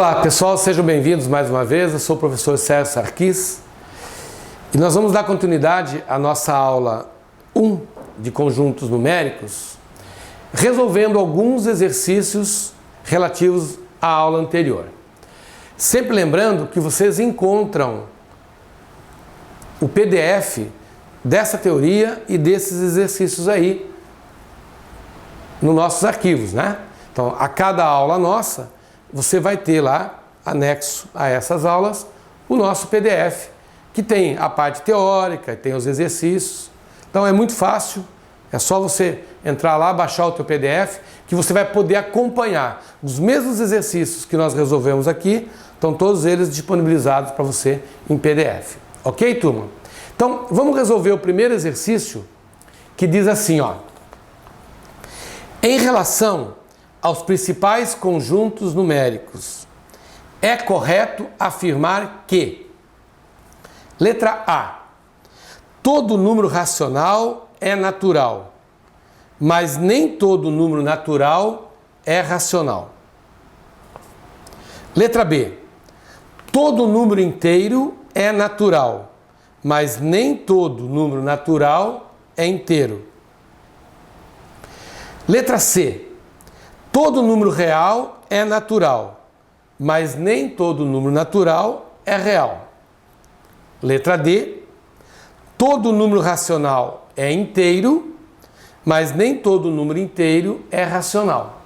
Olá pessoal, sejam bem-vindos mais uma vez. Eu sou o professor Sérgio Sarquis e nós vamos dar continuidade à nossa aula 1 de conjuntos numéricos, resolvendo alguns exercícios relativos à aula anterior. Sempre lembrando que vocês encontram o PDF dessa teoria e desses exercícios aí nos nossos arquivos, né? Então, a cada aula nossa, você vai ter lá, anexo a essas aulas, o nosso PDF, que tem a parte teórica, tem os exercícios. Então é muito fácil, é só você entrar lá, baixar o teu PDF, que você vai poder acompanhar os mesmos exercícios que nós resolvemos aqui, estão todos eles disponibilizados para você em PDF. Ok, turma? Então, vamos resolver o primeiro exercício, que diz assim, ó. Em relação aos principais conjuntos numéricos, é correto afirmar que: letra A, todo número racional é natural, mas nem todo número natural é racional. Letra B, todo número inteiro é natural, mas nem todo número natural é inteiro. Letra C, todo número real é natural, mas nem todo número natural é real. Letra D, todo número racional é inteiro, mas nem todo número inteiro é racional.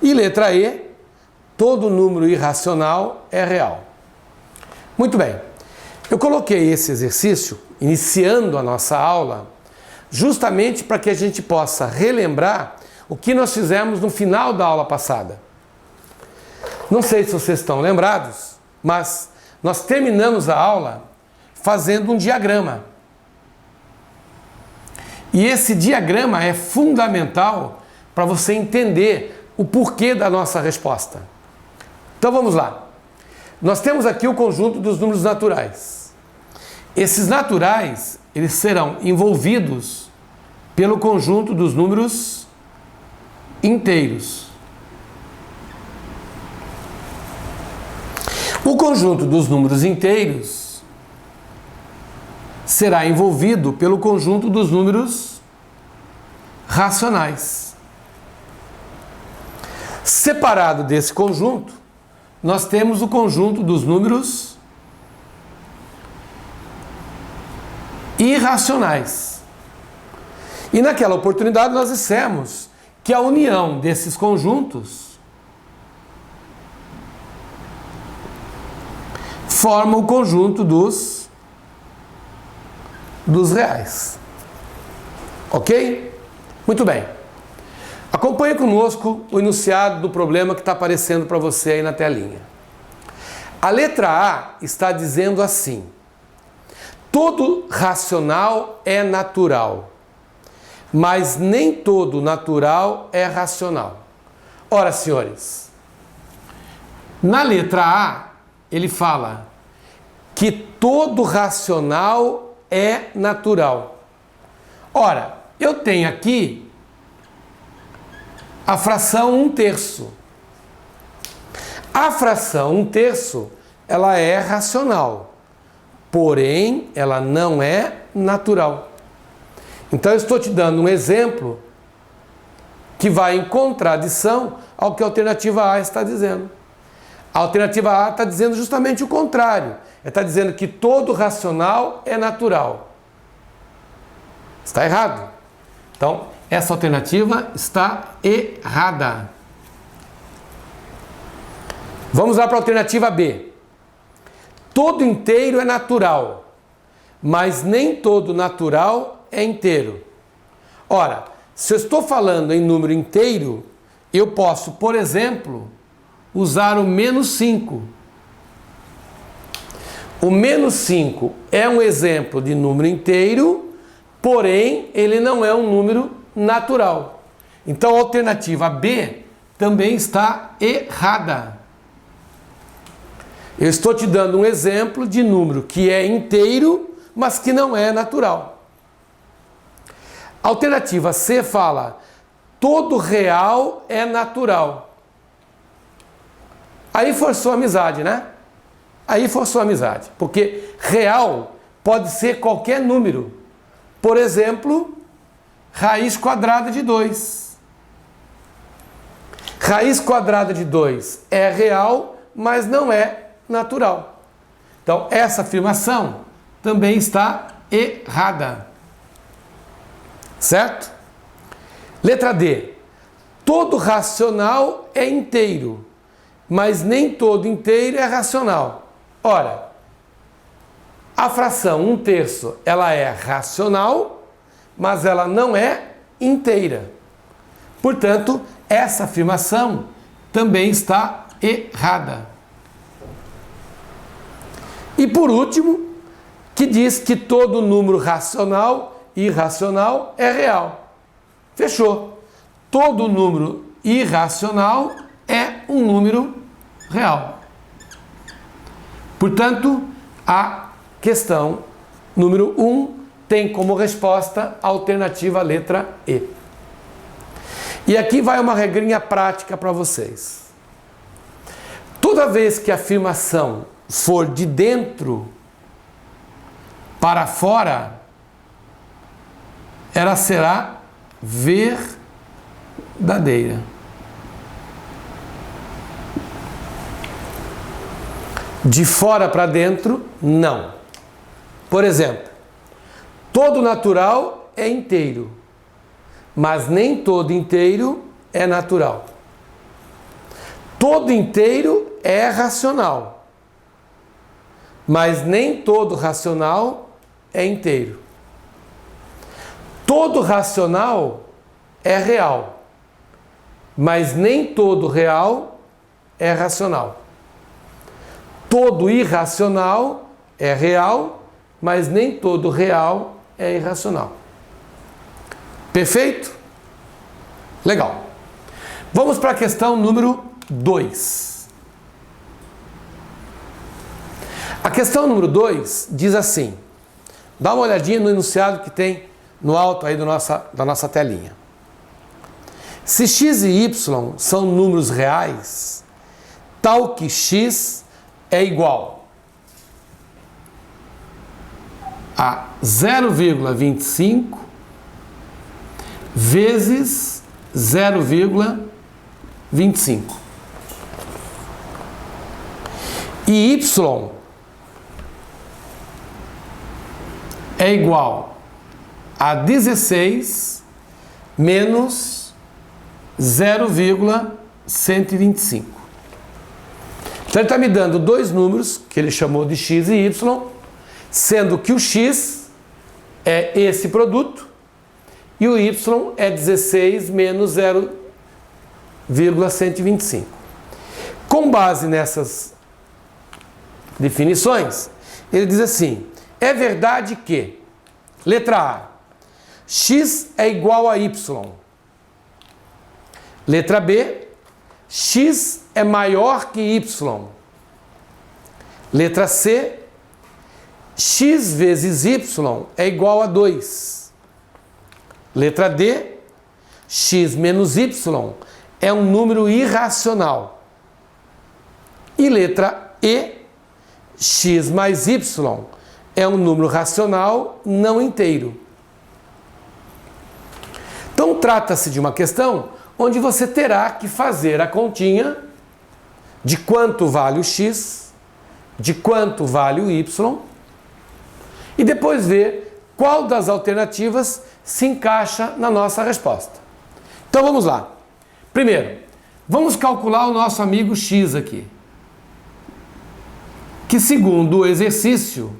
E letra E, todo número irracional é real. Muito bem, eu coloquei esse exercício, iniciando a nossa aula, justamente para que a gente possa relembrar o que nós fizemos no final da aula passada. Não sei se vocês estão lembrados, mas nós terminamos a aula fazendo um diagrama. E esse diagrama é fundamental para você entender o porquê da nossa resposta. Então vamos lá. Nós temos aqui o conjunto dos números naturais. Esses naturais, eles serão envolvidos pelo conjunto dos números inteiros. O conjunto dos números inteiros será envolvido pelo conjunto dos números racionais. Separado desse conjunto, nós temos o conjunto dos números irracionais. E naquela oportunidade nós dissemos que a união desses conjuntos forma o conjunto dos reais. Ok? Muito bem. Acompanhe conosco o enunciado do problema que está aparecendo para você aí na telinha. A letra A está dizendo assim: todo racional é natural, mas nem todo natural é racional. Ora, senhores, na letra A, ele fala que todo racional é natural. Ora, eu tenho aqui a fração 1/3. A fração 1/3, ela é racional, porém, ela não é natural. Então, eu estou te dando um exemplo que vai em contradição ao que a alternativa A está dizendo. A alternativa A está dizendo justamente o contrário. Ela está dizendo que todo racional é natural. Está errado. Então, essa alternativa está errada. Vamos lá para a alternativa B. Todo inteiro é natural, mas nem todo natural é inteiro. Ora, se eu estou falando em número inteiro, eu posso, por exemplo, usar o -5. O -5 é um exemplo de número inteiro, porém, ele não é um número natural. Então, a alternativa B também está errada. Eu estou te dando um exemplo de número que é inteiro, mas que não é natural. A alternativa C fala: todo real é natural. Aí forçou a amizade, né? Aí forçou a amizade. Porque real pode ser qualquer número. Por exemplo, raiz quadrada de 2. Raiz quadrada de 2 é real, mas não é natural. Então, essa afirmação também está errada. Certo? Letra D. Todo racional é inteiro, mas nem todo inteiro é racional. Ora, a fração 1/3, ela é racional, mas ela não é inteira. Portanto, essa afirmação também está errada. E por último, que diz que todo número racional e irracional é real. Fechou. Todo número irracional é um número real. Portanto, a questão número 1 tem como resposta a alternativa a letra E. E aqui vai uma regrinha prática para vocês. Toda vez que a afirmação for de dentro para fora, ela será verdadeira. De fora para dentro, não. Por exemplo, todo natural é inteiro, mas nem todo inteiro é natural. Todo inteiro é racional, mas nem todo racional é inteiro. Todo racional é real, mas nem todo real é racional. Todo irracional é real, mas nem todo real é irracional. Perfeito? Legal. Vamos para a questão número 2. A questão número 2 diz assim, dá uma olhadinha no enunciado que tem no alto aí da nossa telinha. Se x e y são números reais, tal que x é igual a 0,25 vezes 0,25. E y é igual a 16 menos 0,125. Então ele está me dando dois números, que ele chamou de x e y, sendo que o x é esse produto e o y é 16 menos 0,125. Com base nessas definições, ele diz assim, é verdade que, letra A, x é igual a y. Letra B, x é maior que y. Letra C, x vezes y é igual a 2. Letra D, x menos y é um número irracional. E letra E, x mais y é um número racional não inteiro. Então trata-se de uma questão onde você terá que fazer a continha de quanto vale o x, de quanto vale o y, e depois ver qual das alternativas se encaixa na nossa resposta. Então vamos lá. Primeiro, vamos calcular o nosso amigo x aqui, que segundo o exercício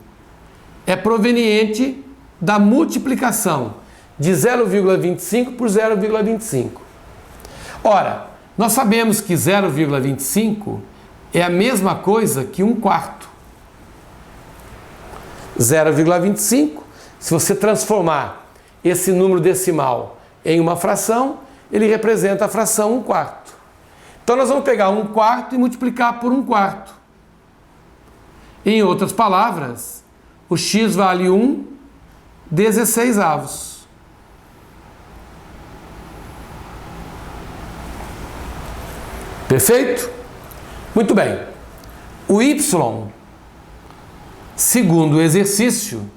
é proveniente da multiplicação de 0,25 por 0,25. Ora, nós sabemos que 0,25 é a mesma coisa que 1/4. 0,25, se você transformar esse número decimal em uma fração, ele representa a fração 1/4. Então nós vamos pegar 1/4 e multiplicar por 1/4. Em outras palavras, o x vale 1/16. Perfeito? Muito bem. O y, segundo o exercício,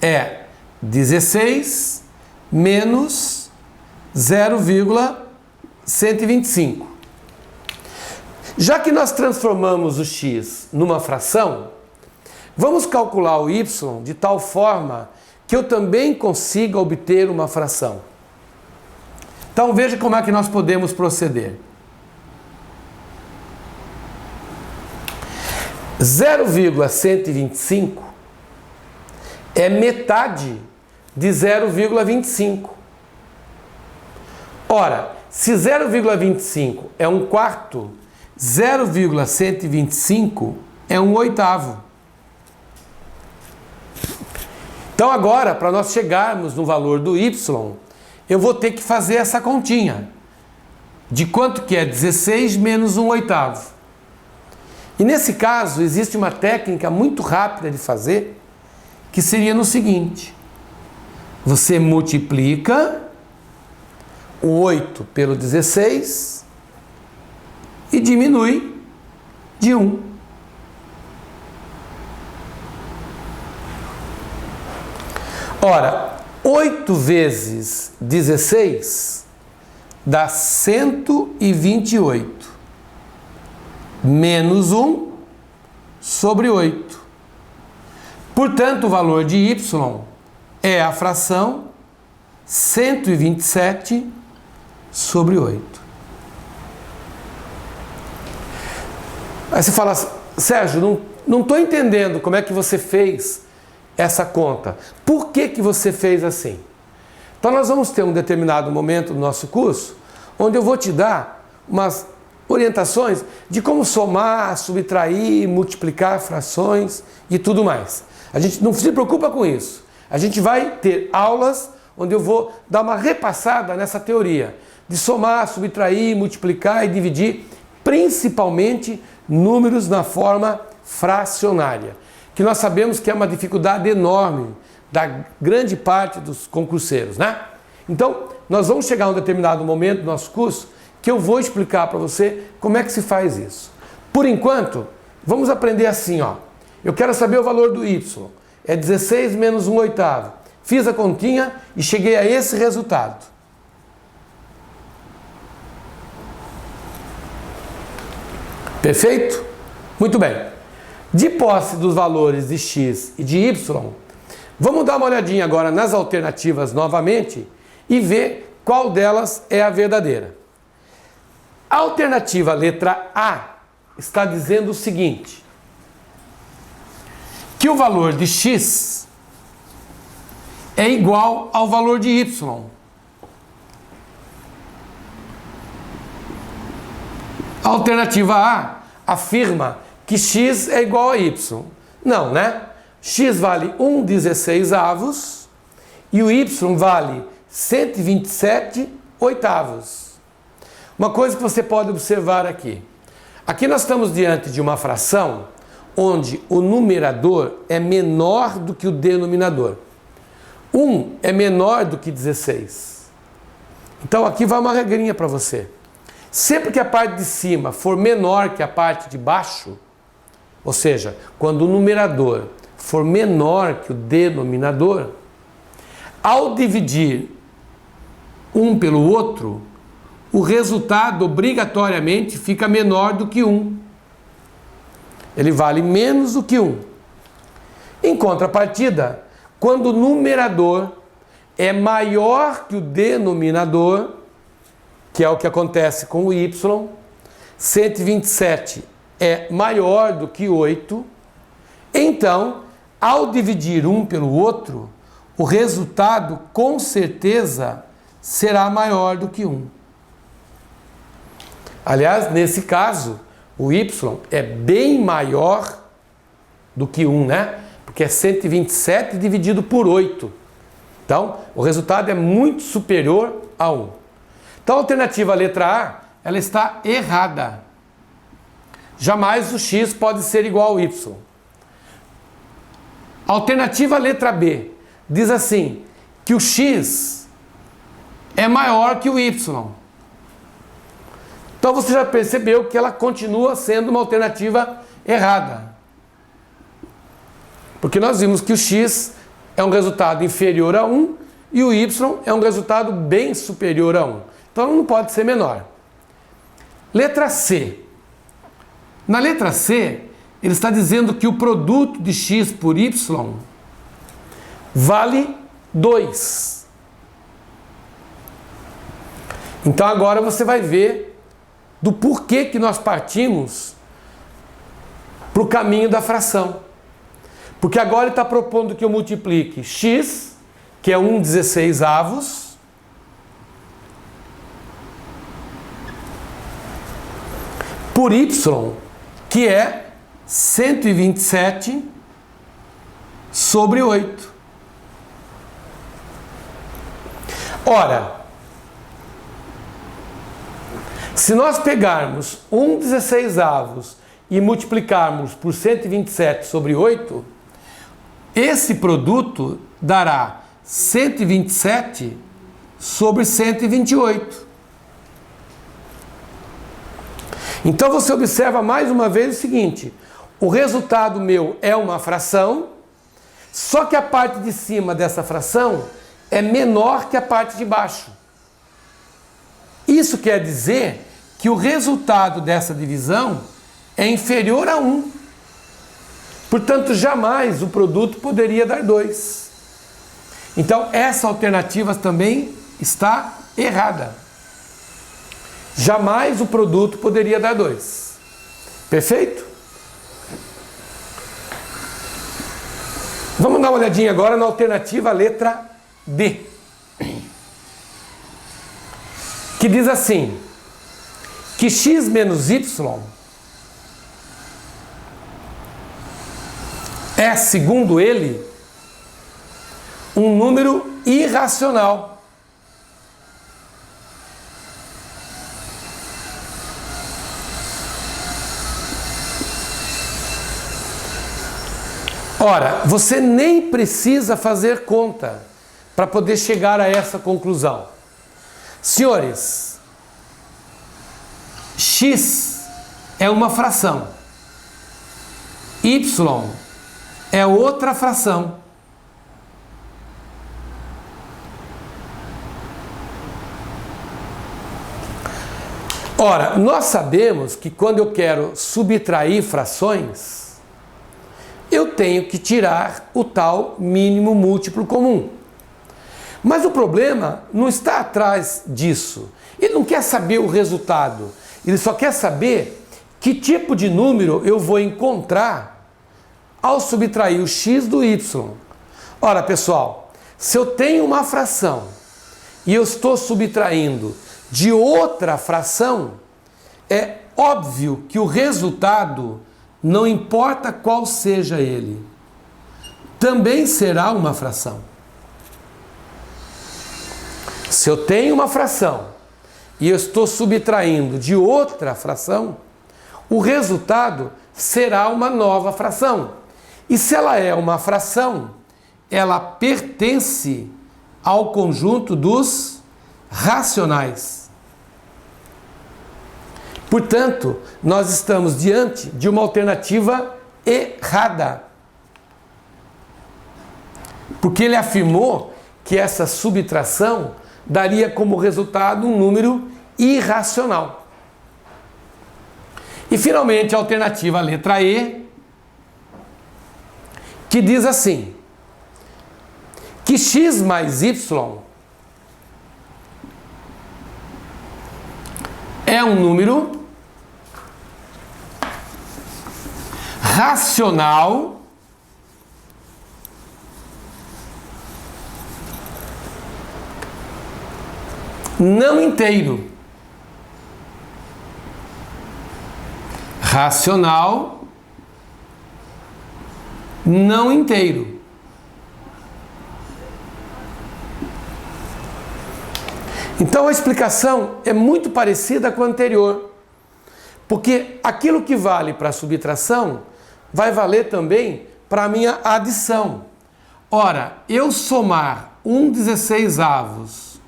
é 16 menos 0,125. Já que nós transformamos o x numa fração, vamos calcular o y de tal forma que eu também consiga obter uma fração. Então veja como é que nós podemos proceder. 0,125 é metade de 0,25. Ora, se 0,25 é 1/4, 0,125 é 1/8. Então agora, para nós chegarmos no valor do y, eu vou ter que fazer essa continha de quanto que é 16 menos 1/8. E nesse caso, existe uma técnica muito rápida de fazer, que seria no seguinte: você multiplica o 8 pelo 16 e diminui de 1. Ora, 8 vezes 16 dá 128. Menos 1 sobre 8. Portanto, o valor de y é a fração 127 sobre 8. Aí você fala, Sérgio, não estou entendendo como é que você fez essa conta. Por que que você fez assim? Então nós vamos ter um determinado momento do nosso curso onde eu vou te dar umas orientações de como somar, subtrair, multiplicar frações e tudo mais. A gente não se preocupa com isso. A gente vai ter aulas onde eu vou dar uma repassada nessa teoria de somar, subtrair, multiplicar e dividir, principalmente números na forma fracionária, que nós sabemos que é uma dificuldade enorme da grande parte dos concurseiros, né? Então, nós vamos chegar a um determinado momento do nosso curso que eu vou explicar para você como é que se faz isso. Por enquanto, vamos aprender assim, ó. Eu quero saber o valor do y. É 16 menos 1/8. Fiz a continha e cheguei a esse resultado. Perfeito? Muito bem. De posse dos valores de x e de y, vamos dar uma olhadinha agora nas alternativas novamente e ver qual delas é a verdadeira. A alternativa letra A está dizendo o seguinte: que o valor de x é igual ao valor de y. A alternativa A afirma que x é igual a y. Não, né? X vale 1/16 e o y vale 127/8. Uma coisa que você pode observar aqui. Aqui nós estamos diante de uma fração onde o numerador é menor do que o denominador. 1 é menor do que 16. Então aqui vai uma regrinha para você. Sempre que a parte de cima for menor que a parte de baixo, ou seja, quando o numerador for menor que o denominador, ao dividir um pelo outro, o resultado obrigatoriamente fica menor do que 1. Ele vale menos do que 1. Em contrapartida, quando o numerador é maior que o denominador, que é o que acontece com o y, 127 é maior do que 8, então, ao dividir um pelo outro, o resultado com certeza será maior do que 1. Aliás, nesse caso, o y é bem maior do que 1, né? Porque é 127 dividido por 8. Então, o resultado é muito superior a 1. Então, a alternativa letra A, ela está errada. Jamais o x pode ser igual ao y. A alternativa letra B diz assim, que o x é maior que o y. Então você já percebeu que ela continua sendo uma alternativa errada. Porque nós vimos que o x é um resultado inferior a 1 e o y é um resultado bem superior a 1. Então não pode ser menor. Letra C. Na letra C, ele está dizendo que o produto de x por y vale 2. Então agora você vai ver do porquê que nós partimos para o caminho da fração. Porque agora ele está propondo que eu multiplique x, que é 1/16, por y, que é 127 sobre 8. Ora, se nós pegarmos 1/16 e multiplicarmos por 127 sobre 8, esse produto dará 127 sobre 128. Então você observa mais uma vez o seguinte: o resultado meu é uma fração, só que a parte de cima dessa fração é menor que a parte de baixo. Isso quer dizer que o resultado dessa divisão é inferior a 1. Portanto, jamais o produto poderia dar 2. Então, essa alternativa também está errada. Jamais o produto poderia dar 2. Perfeito? Vamos dar uma olhadinha agora na alternativa letra D. Que diz assim, que x menos y é, segundo ele, um número irracional. Ora, você nem precisa fazer conta para poder chegar a essa conclusão. Senhores, x é uma fração, y é outra fração. Ora, nós sabemos que quando eu quero subtrair frações, eu tenho que tirar o tal mínimo múltiplo comum. Mas o problema não está atrás disso. Ele não quer saber o resultado. Ele só quer saber que tipo de número eu vou encontrar ao subtrair o x do y. Ora, pessoal, se eu tenho uma fração e eu estou subtraindo de outra fração, é óbvio que o resultado, não importa qual seja ele, também será uma fração. Se eu tenho uma fração e eu estou subtraindo de outra fração, o resultado será uma nova fração. E se ela é uma fração, ela pertence ao conjunto dos racionais. Portanto, nós estamos diante de uma alternativa errada. Porque ele afirmou que essa subtração daria como resultado um número irracional. E finalmente a alternativa letra E, que diz assim, que x mais y é um número racional não inteiro. Racional não inteiro. Então a explicação é muito parecida com a anterior. Porque aquilo que vale para a subtração vai valer também para a minha adição. Ora, eu somar 1/16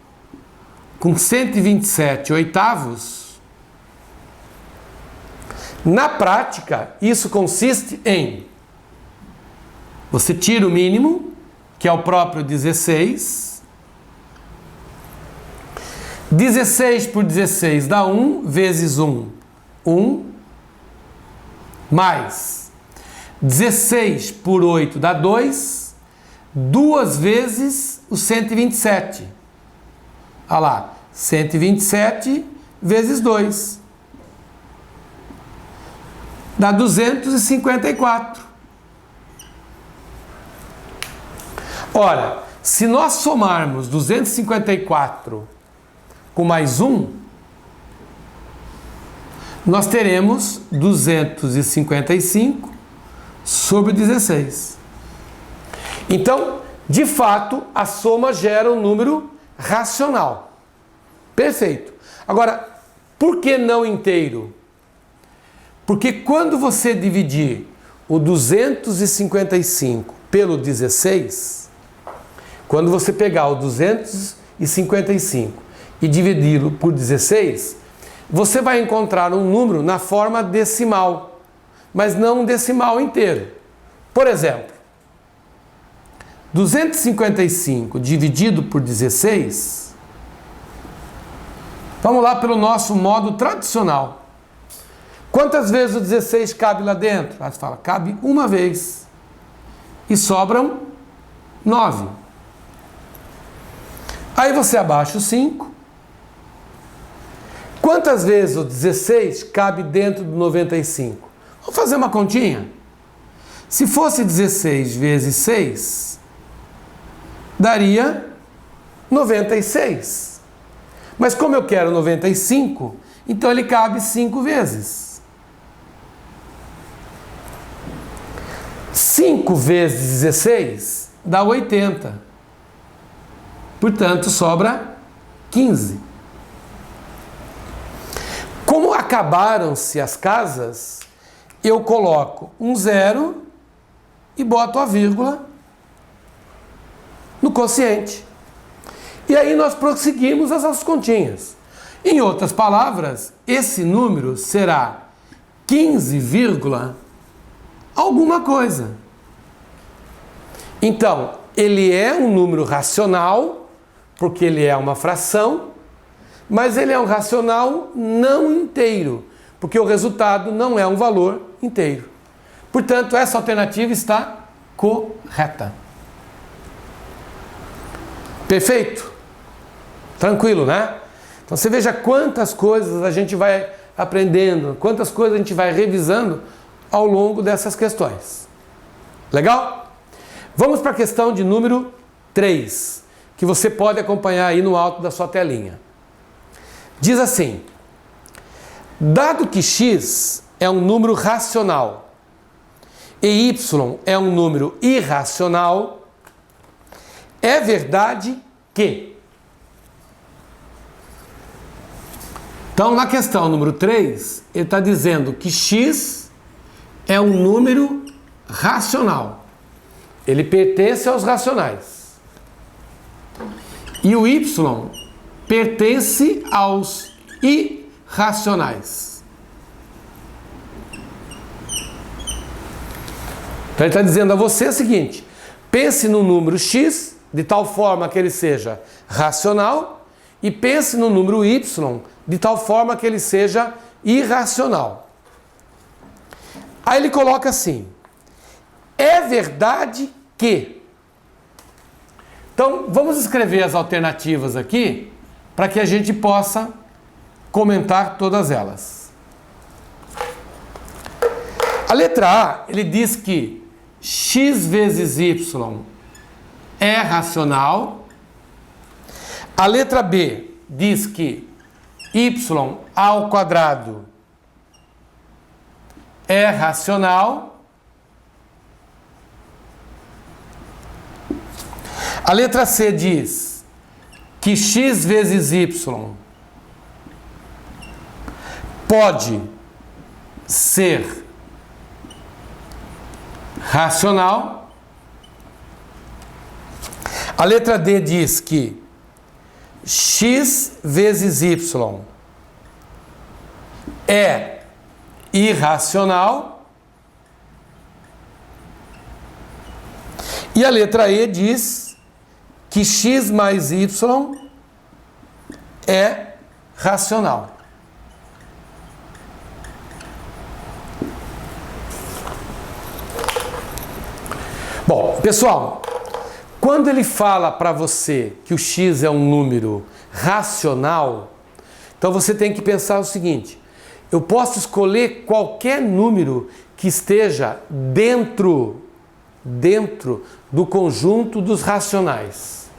com 127 oitavos Na prática, isso consiste em você tira o mínimo, que é o próprio 16. 16 por 16 dá 1, vezes 1, 1, mais 16 por 8 dá 2, 2 vezes o 127. Olha lá, 127 vezes 2. Dá 254. Ora, se nós somarmos 254 com mais 1, nós teremos 255 sobre 16. Então, de fato, a soma gera um número racional. Perfeito. Agora, por que não inteiro? Porque quando você dividir o 255 pelo 16, quando você pegar o 255 e dividi-lo por 16, você vai encontrar um número na forma decimal, mas não um decimal inteiro. Por exemplo, 255 dividido por 16, vamos lá pelo nosso modo tradicional. Quantas vezes o 16 cabe lá dentro? Aí você fala, cabe uma vez. E sobram 9. Aí você abaixa o 5. Quantas vezes o 16 cabe dentro do 95? Vamos fazer uma continha. Se fosse 16 vezes 6, daria 96. Mas como eu quero 95, então ele cabe 5 vezes. 5 vezes 16 dá 80. Portanto, sobra 15. Como acabaram-se as casas, eu coloco um 0 e boto a vírgula no quociente. E aí nós prosseguimos as nossas continhas. Em outras palavras, esse número será 15, alguma coisa. Então, ele é um número racional, porque ele é uma fração, mas ele é um racional não inteiro, porque o resultado não é um valor inteiro. Portanto, essa alternativa está correta. Perfeito? Tranquilo, né? Então você veja quantas coisas a gente vai aprendendo, quantas coisas a gente vai revisando ao longo dessas questões. Legal? Vamos para a questão de número 3, que você pode acompanhar aí no alto da sua telinha. Diz assim: dado que x é um número racional e y é um número irracional, é verdade que... Então, na questão número 3, ele está dizendo que x é um número racional. Ele pertence aos racionais. E o y pertence aos irracionais. Então ele está dizendo a você o seguinte: pense no número x de tal forma que ele seja racional e pense no número y de tal forma que ele seja irracional. Aí ele coloca assim: é verdade que... Então, vamos escrever as alternativas aqui para que a gente possa comentar todas elas. A letra A, ele diz que x vezes y é racional. A letra B diz que y ao quadrado é racional. A letra C diz que x vezes y pode ser racional. A letra D diz que x vezes y é irracional. E a letra E diz que x mais y é racional. Bom, pessoal, quando ele fala para você que o x é um número racional, então você tem que pensar o seguinte: eu posso escolher qualquer número que esteja dentro do conjunto dos racionais.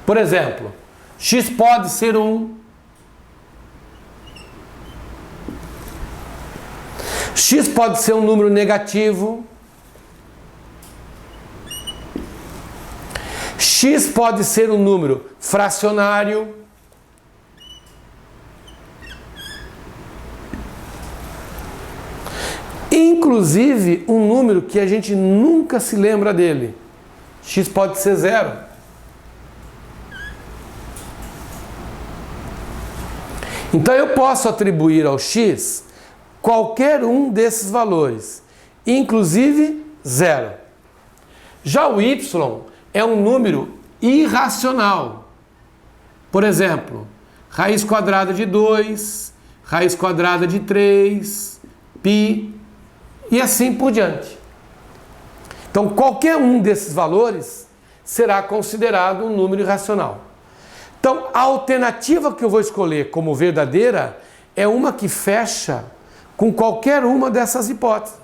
Por exemplo, x pode ser 1, x pode ser um número negativo, x pode ser um número fracionário, inclusive um número que a gente nunca se lembra dele. X pode ser 0. Então eu posso atribuir ao x qualquer um desses valores, inclusive 0. Já o y é um número irracional. Por exemplo, raiz quadrada de 2, raiz quadrada de 3, π, e assim por diante. Então, qualquer um desses valores será considerado um número irracional. Então, a alternativa que eu vou escolher como verdadeira é uma que fecha com qualquer uma dessas hipóteses.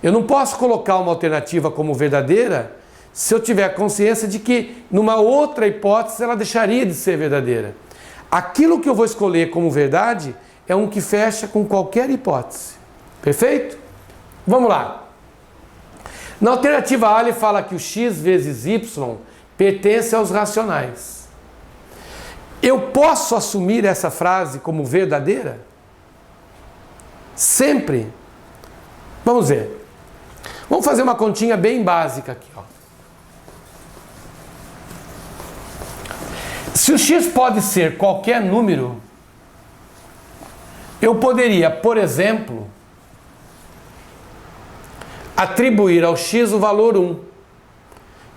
Eu não posso colocar uma alternativa como verdadeira se eu tiver consciência de que numa outra hipótese ela deixaria de ser verdadeira. Aquilo que eu vou escolher como verdade é um que fecha com qualquer hipótese. Perfeito? Vamos lá. Na alternativa A, ele fala que o x vezes y pertence aos racionais. Eu posso assumir essa frase como verdadeira? Sempre? Vamos ver. Vamos fazer uma continha bem básica aqui, ó. Se o x pode ser qualquer número, eu poderia, por exemplo, atribuir ao x o valor 1.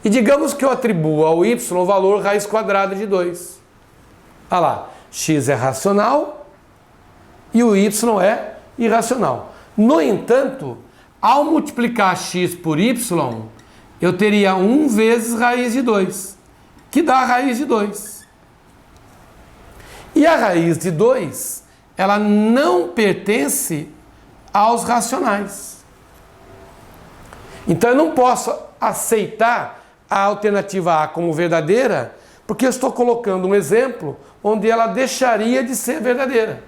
E digamos que eu atribuo ao y o valor raiz quadrada de 2. Olha lá, x é racional e o y é irracional. No entanto, ao multiplicar x por y, eu teria 1 vezes raiz de 2, que dá a raiz de 2. E a raiz de 2, ela não pertence aos racionais. Então eu não posso aceitar a alternativa A como verdadeira, porque eu estou colocando um exemplo onde ela deixaria de ser verdadeira.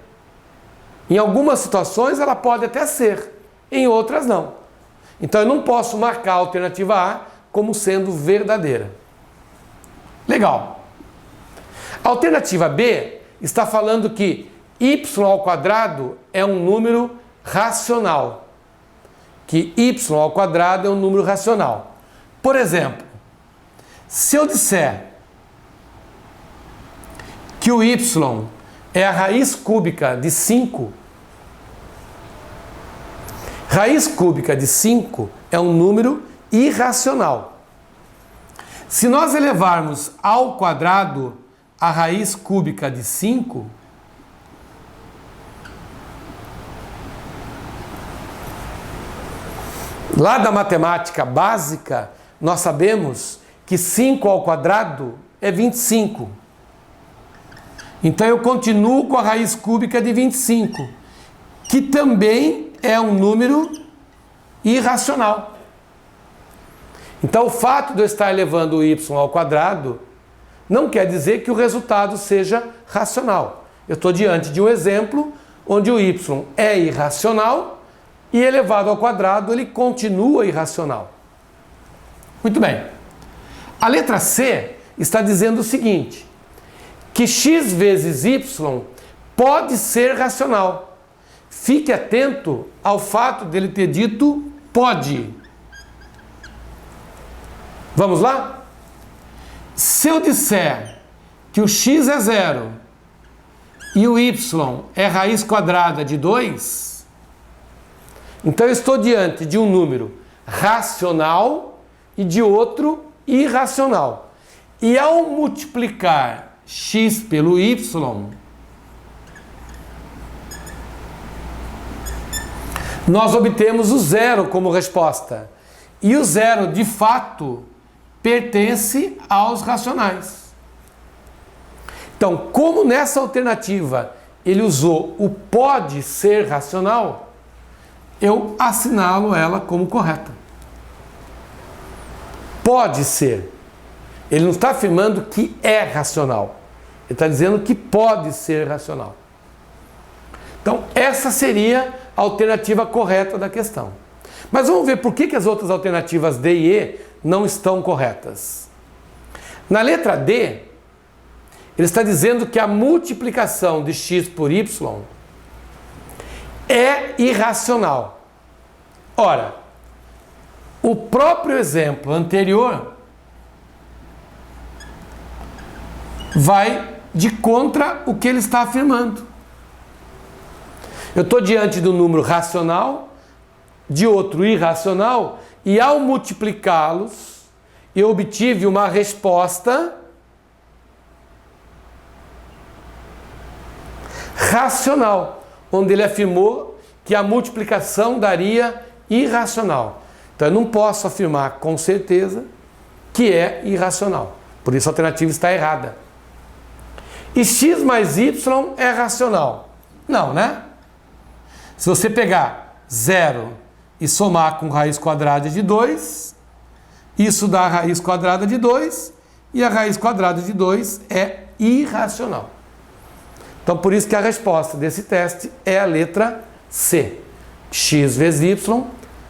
Em algumas situações ela pode até ser, em outras não. Então eu não posso marcar a alternativa A como sendo verdadeira. Legal. A alternativa B está falando que y ao quadrado é um número racional. Que y ao quadrado é um número racional. Por exemplo, se eu disser que o y é a raiz cúbica de 5, raiz cúbica de 5 é um número irracional. Se nós elevarmos ao quadrado a raiz cúbica de 5, lá da matemática básica, nós sabemos que 5 ao quadrado é 25. Então eu continuo com a raiz cúbica de 25, que também é um número irracional. Então o fato de eu estar elevando o y ao quadrado não quer dizer que o resultado seja racional. Eu estou diante de um exemplo onde o y é irracional e elevado ao quadrado ele continua irracional. Muito bem. A letra C está dizendo o seguinte, que x vezes y pode ser racional. Fique atento ao fato dele ter dito pode. Vamos lá? Se eu disser que o x é 0 e o y é raiz quadrada de 2, Então eu estou diante de um número racional e de outro irracional. E ao multiplicar x pelo y, nós obtemos o zero como resposta. E o zero, de fato, pertence aos racionais. Então, como nessa alternativa ele usou o pode ser racional, eu assinalo ela como correta. Pode ser. Ele não está afirmando que é racional. Ele está dizendo que pode ser racional. Então, essa seria a alternativa correta da questão. Mas vamos ver por que as outras alternativas D e E não estão corretas. Na letra D, ele está dizendo que a multiplicação de x por y é irracional. Ora, o próprio exemplo anterior vai de contra o que ele está afirmando. Eu estou diante de um número racional, de outro irracional, e ao multiplicá-los, eu obtive uma resposta racional, onde ele afirmou que a multiplicação daria irracional. Então eu não posso afirmar com certeza que é irracional. Por isso a alternativa está errada. E x mais y é racional? Não, né? Se você pegar 0 e somar com raiz quadrada de 2, isso dá a raiz quadrada de 2, e a raiz quadrada de 2 é irracional. Então, por isso que a resposta desse teste é a letra C. X vezes y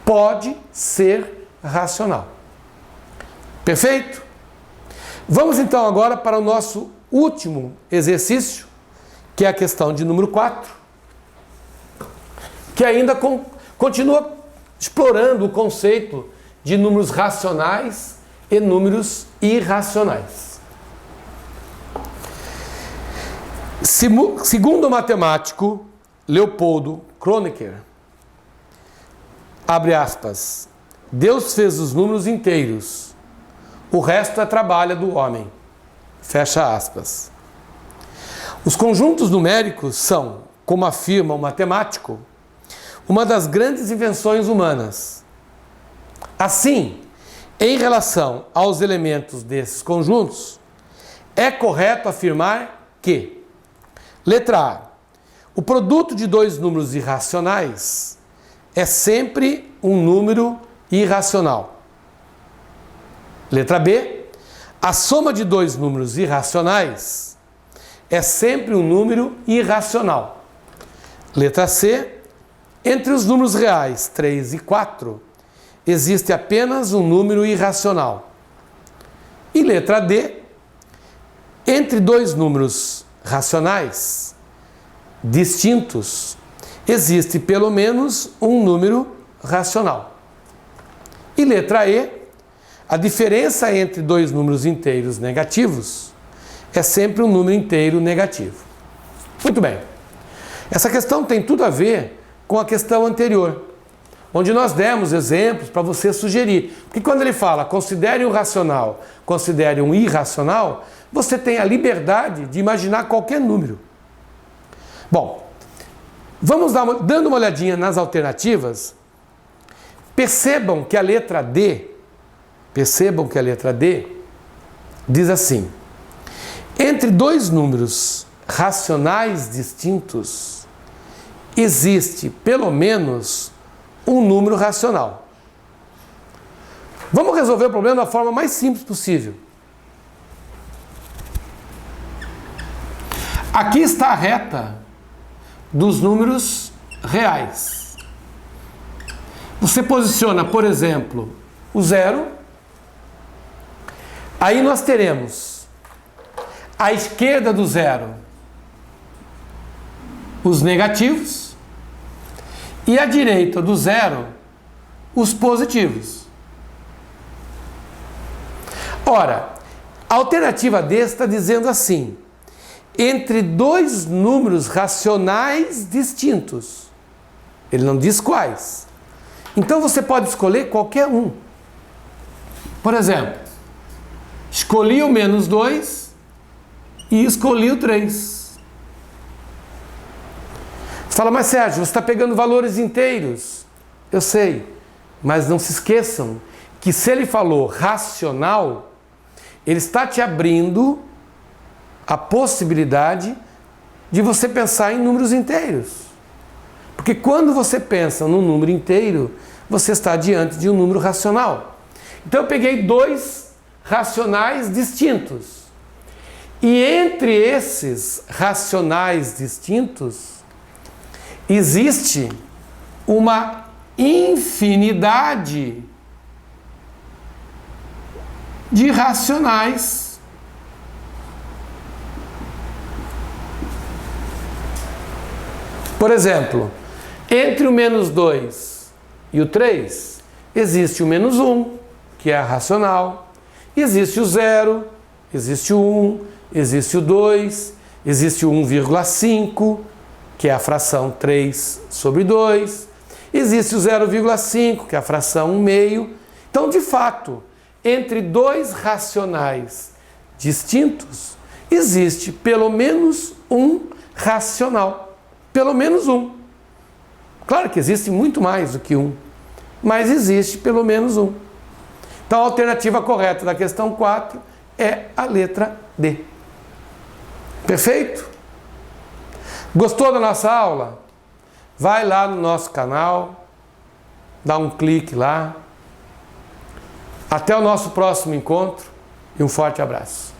pode ser racional. Perfeito? Vamos então agora para o nosso último exercício, que é a questão de número 4, que ainda continua explorando o conceito de números racionais e números irracionais. Segundo o matemático Leopoldo Kronecker, abre aspas, Deus fez os números inteiros, o resto é trabalho do homem, fecha aspas. Os conjuntos numéricos são, como afirma o matemático, uma das grandes invenções humanas. Assim, em relação aos elementos desses conjuntos, é correto afirmar que, letra A, o produto de dois números irracionais é sempre um número irracional. Letra B, a soma de dois números irracionais é sempre um número irracional. Letra C, entre os números reais 3 e 4, existe apenas um número irracional. E letra D, entre dois números racionais distintos, existe pelo menos um número racional. E letra E, a diferença entre dois números inteiros negativos é sempre um número inteiro negativo. Muito bem. Essa questão tem tudo a ver com a questão anterior, onde nós demos exemplos para você sugerir. Porque quando ele fala, considere um racional, considere um irracional, você tem a liberdade de imaginar qualquer número. Bom, vamos dando uma olhadinha nas alternativas. Percebam que a letra D diz assim, entre dois números racionais distintos, existe pelo menos um número racional. Vamos resolver o problema da forma mais simples possível. Aqui está a reta dos números reais. Você posiciona, por exemplo, o zero. Aí nós teremos à esquerda do zero os negativos e à direita do zero os positivos. Ora, a alternativa D está dizendo assim, entre dois números racionais distintos. Ele não diz quais. Então você pode escolher qualquer um. Por exemplo, escolhi o menos 2 e escolhi o 3. Você fala, mas Sérgio, você está pegando valores inteiros. Eu sei, mas não se esqueçam que se ele falou racional, ele está te abrindo a possibilidade de você pensar em números inteiros. Porque quando você pensa num número inteiro, você está diante de um número racional. Então eu peguei 2 racionais distintos. E entre esses racionais distintos, existe uma infinidade de racionais. Por exemplo, entre o menos 2 e o 3, existe o menos 1, que é racional, existe o 0, existe o 1, existe o 2, existe o 1,5, que é a fração 3 sobre 2, existe o 0,5, que é a fração 1/2. Então, de fato, entre 2 racionais distintos, existe pelo menos um racional. Pelo menos um. Claro que existe muito mais do que um, mas existe pelo menos um. Então, a alternativa correta da questão 4 é a letra D. Perfeito? Gostou da nossa aula? Vai lá no nosso canal, dá um clique lá. Até o nosso próximo encontro e um forte abraço.